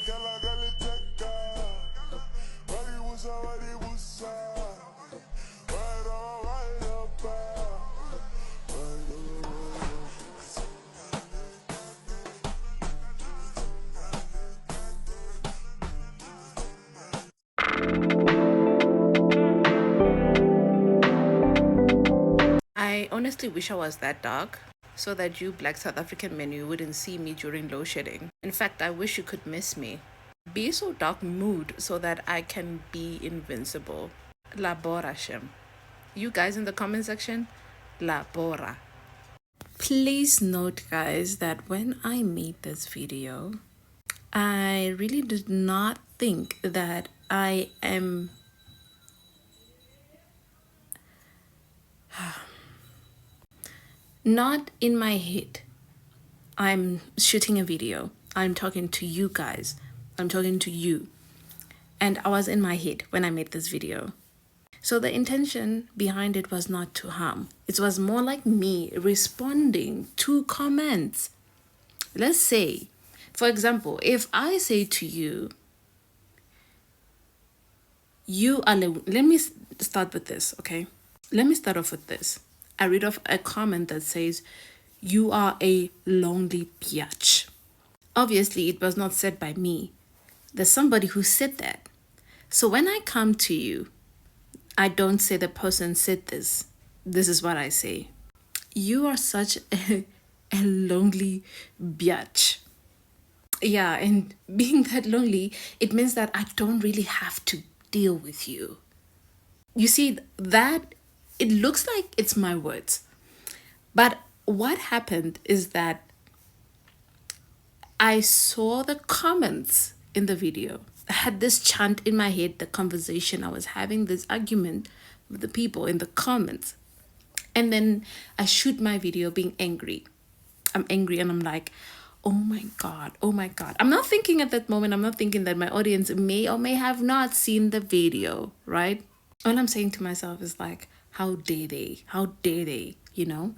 I honestly wish I was that dark so that you black South African men you wouldn't see me during load shedding. In fact, I wish you could miss me. Be so dark mood so that I can be invincible. Labora Shem. You guys in the comment section, Labora. Please note, guys, that when I made this video, I really did not think that I am not in my head. I'm shooting a video. I'm talking to you guys. I'm talking to you. And I was in my head when I made this video. So the intention behind it was not to harm. It was more like me responding to comments. Let's say, for example, if I say to you, you are, let me start with this, okay? Let me start off with this. I read off a comment that says, you are a lonely biatch. Obviously, it was not said by me. There's somebody who said that. So when I come to you, I don't say the person said this. This is what I say. You are such a lonely biatch. Yeah, and being that lonely, it means that I don't really have to deal with you. You see, that it looks like it's my words. But what happened is that I saw the comments in the video. I had this chant in my head, the conversation. I was having this argument with the people in the comments. And then I shoot my video being angry. I'm angry and I'm like, oh my God, oh my God. I'm not thinking at that moment, I'm not thinking that my audience may or may have not seen the video, right? All I'm saying to myself is like, how dare they? How dare they, you know?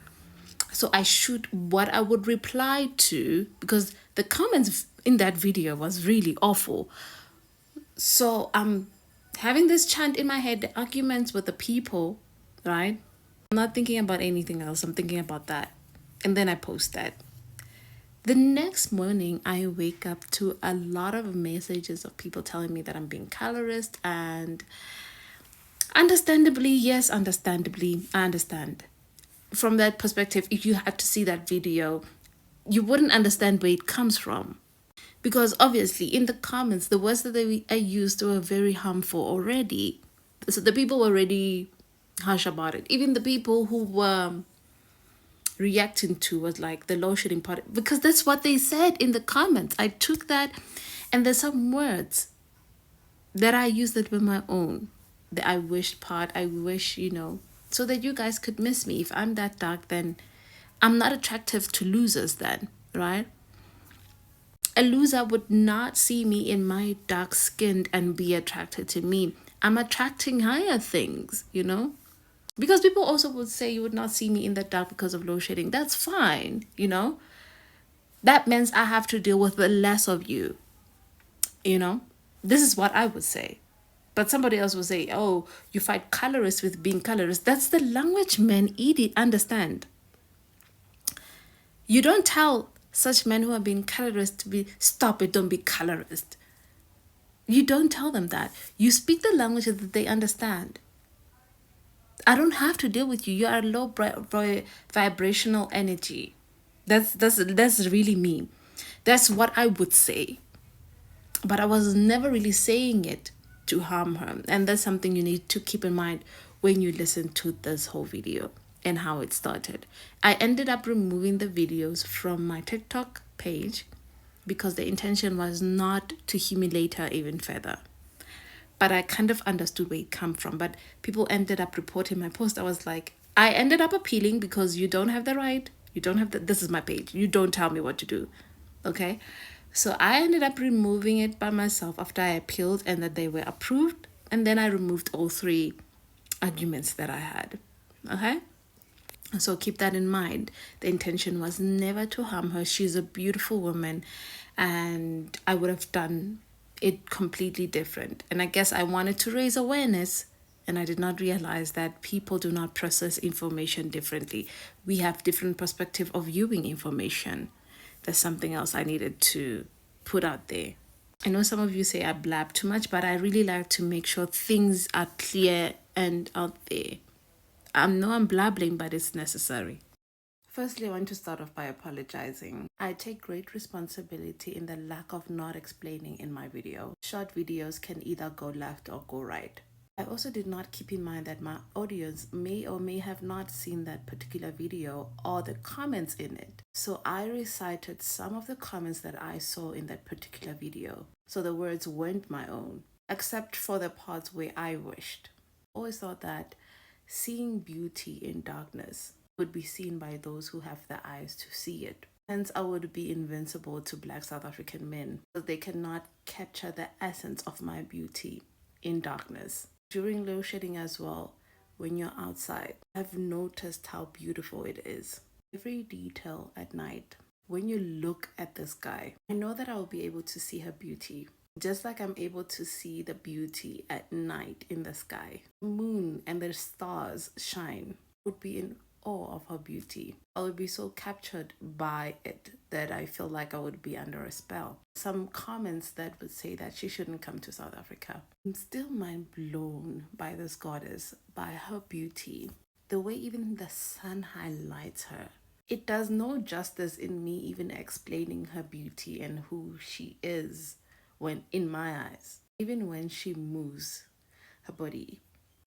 So I shoot what I would reply to because the comments in that video was really awful. So I'm having this chant in my head, the arguments with the people, right? I'm not thinking about anything else. I'm thinking about that. And then I post that. The next morning, I wake up to a lot of messages of people telling me that I'm being colorist, and understandably, yes, understandably, I understand. From that perspective, if you had to see that video, you wouldn't understand where it comes from. Because obviously in the comments, the words that I used were very harmful already. So the people were already harsh about it. Even the people who were reacting to was like the low shedding part. Because that's what they said in the comments. I took that and there's some words that I used that were my own. The I wish part, I wish, you know, so that you guys could miss me. If I'm that dark, then I'm not attractive to losers then, right? A loser would not see me in my dark skin and be attracted to me. I'm attracting higher things, you know? Because people also would say you would not see me in the dark because of load shedding. That's fine, you know? That means I have to deal with the less of you, you know? This is what I would say. But somebody else will say, oh, you fight colorists with being colorist. That's the language men understand. You don't tell such men who are being colorist to be, stop it, don't be colorist. You don't tell them that. You speak the language that they understand. I don't have to deal with you. You are low vibrational energy. That's really me. That's what I would say. But I was never really saying it to harm her. And that's something you need to keep in mind when you listen to this whole video and how it started. I ended up removing the videos from my TikTok page because the intention was not to humiliate her even further. But I kind of understood where it came from. But people ended up reporting my post. I was like, I ended up appealing because you don't have the right. You don't have the, this is my page. You don't tell me what to do. Okay? So I ended up removing it by myself after I appealed and that they were approved. And then I removed all 3 arguments that I had. Okay? So keep that in mind. The intention was never to harm her. She's a beautiful woman, and I would have done it completely different. And I guess I wanted to raise awareness, and I did not realize that people do not process information differently. We have different perspective of viewing information. That's something else I needed to put out there. I know some of you say I blab too much, but I really like to make sure things are clear and out there. I know I'm blabbling, but it's necessary. Firstly, I want to start off by apologizing. I take great responsibility in the lack of not explaining in my video. Short videos can either go left or go right. I also did not keep in mind that my audience may or may have not seen that particular video or the comments in it. So I recited some of the comments that I saw in that particular video. So the words weren't my own, except for the parts where I wished. I always thought that seeing beauty in darkness would be seen by those who have the eyes to see it. Hence, I would be invincible to Black South African men, because they cannot capture the essence of my beauty in darkness. During load shedding as well, when you're outside, I've noticed how beautiful it is. Every detail at night. When you look at the sky, I know that I will be able to see her beauty. Just like I'm able to see the beauty at night in the sky. The moon and the stars shine. I would be in awe of her beauty. I would be so captured by it that I feel like I would be under a spell. Some comments that would say that she shouldn't come to South Africa. I'm still mind blown by this goddess, by her beauty. The way even the sun highlights her. It does no justice in me even explaining her beauty and who she is when in my eyes. Even when she moves her body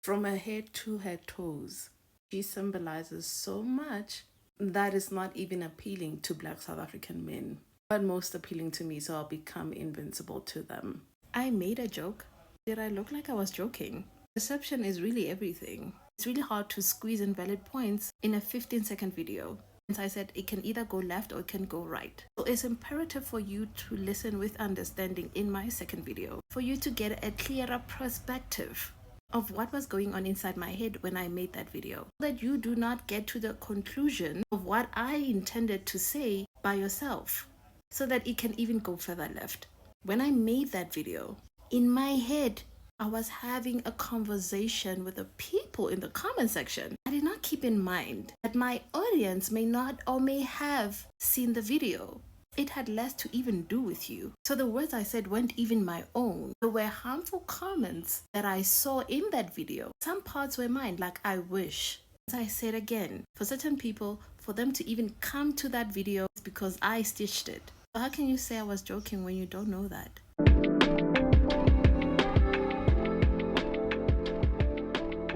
from her head to her toes, she symbolizes so much that is not even appealing to Black South African men, but most appealing to me, so I'll become invincible to them. I made a joke. Did I look like I was joking? Perception is really everything. It's really hard to squeeze in valid points in a 15-second video. Since I said it can either go left or it can go right. So it's imperative for you to listen with understanding in my second video, for you to get a clearer perspective of what was going on inside my head when I made that video, so that you do not get to the conclusion of what I intended to say by yourself, so that it can even go further left. When I made that video, in my head, I was having a conversation with the people in the comment section. I did not keep in mind that my audience may not or may have seen the video. It had less to even do with you. So the words I said weren't even my own. There were harmful comments that I saw in that video. Some parts were mine, like I wish. As I said again, for certain people, for them to even come to that video, it's because I stitched it. So how can you say I was joking when you don't know that?